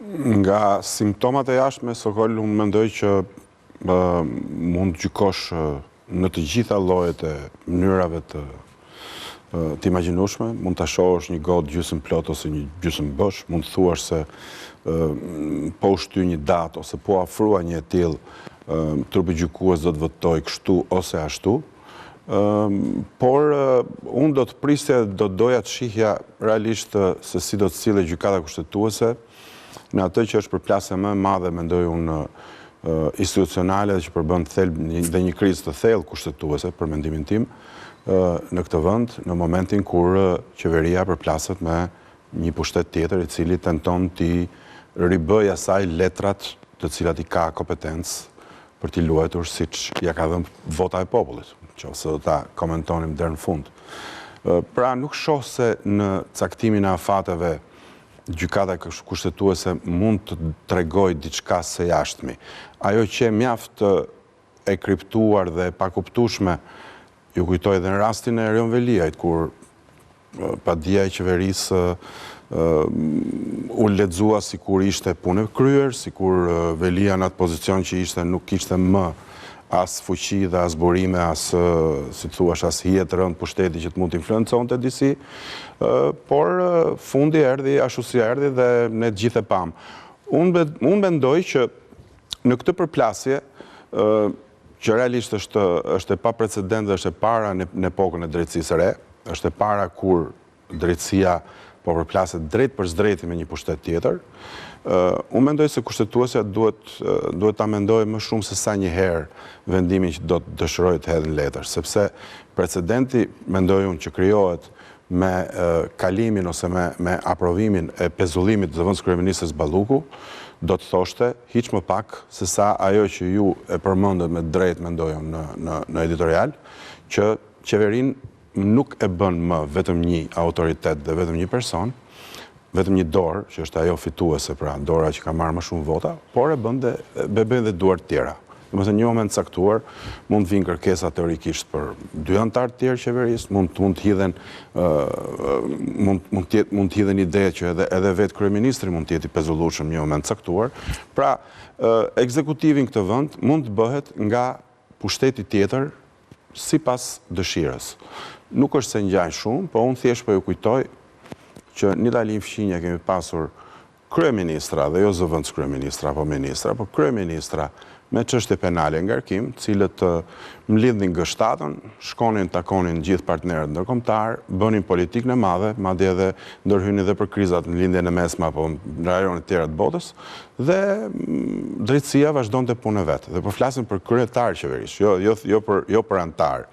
Nga simptomat e jashtme, Sokol, unë mendoj që mund të gjykosh në të gjitha llojet e mënyrave të imagjinueshme, mund ta shohësh një gotë gjysmë plot ose një gjysmë bosh, mund të thuash se po u shty një datë ose po afrua një e tillë trupi gjykues do të votoj kështu ose ashtu. Por unë do të prisja, do të doja të shihja realisht se si do të sillet gjykata kushtetuese në atë që është përplasja më e madhe, mendoj unë, institucionale dhe që përbën dhe një krizë të thellë kushtetuese, për mendimin tim, në këtë vend, në momentin kur qeveria përplaset me një pushtet tjetër i cili tenton t'i ribëj asaj letrat të cilat i ka kompetencë për t'i luajtur siç ja ka dhënë vota e popullit, nëse do ta komentonim deri në fund. Pra nuk shoh se në caktimin e afateve gjykata kushtetuese mund të tregoj diçka së jashtmi. Ajo që e mjaft e kriptuar dhe e pakuptueshme, ju kujtoj edhe në rastin e Erion Veliajt, kur padia e qeverisë u lexua sikur ishte punë e kryer, sikur Velia në atë pozicion që ishte nuk kishte më as fuqi dhe as burime, as, si të thuash, as hije të rënd pushteti që të mund të influenconte disi, por fundi erdhi ashtu si erdhi dhe ne të gjithë e pam. Unë mendoj që në këtë përplasje, që realisht është e paprecedent dhe është e para në epokën e drejtësisë së re, është e para kur drejtësia po përplaset drejt për zdrejti me një pushtet tjetër. Unë mendoj se kushtetuesja duhet ta mendojë më shumë se sa një herë vendimin që do të dëshirojë të hedhë në letër, sepse precedenti, mendoj unë, që krijohet me kalimin ose me aprovimin e pezullimit të zëvendës kryeministres Balluku, do të thoshte hiç më pak se sa ajo që ju e përmendët me drejt, mendoj unë, në editorial, që qeverinë nuk e bën më vetëm një autoritet dhe vetëm një person, vetëm një dorë, që është ajo fituese, pra dora që ka marrë më shumë vota, por e bën dhe duart tjera. Domethënë, një moment caktuar mund të vinë kërkesa teorikisht për 2 anëtar të tjerë qeverisë, mund të hidhen ide që edhe vetë kryeministri mund të jetë i pezullueshëm në një moment caktuar. Pra, ekzekutivi në këtë vend mund të bëhet nga pushteti tjetër sipas dëshirës. Nuk është se ngjajnë shumë, po unë thjesht po ju kujtoj që në Italinë fqinje kemi pasur kryeministra, dhe jo zëvendës kryeministra apo ministra, po kryeministra me çështje penale ngarkim, cilët mlidhnin G7-ën, shkonin takonin gjithë partnerët ndërkombëtar, bënin politikën e madhe, madje edhe ndërhynin edhe për krizat në lindjen e mesme apo në rajonet tjera të botës, dhe drejtësia vazhdonte punën e vet. Dhe po flasim për kryetar qeverisë, jo për antar.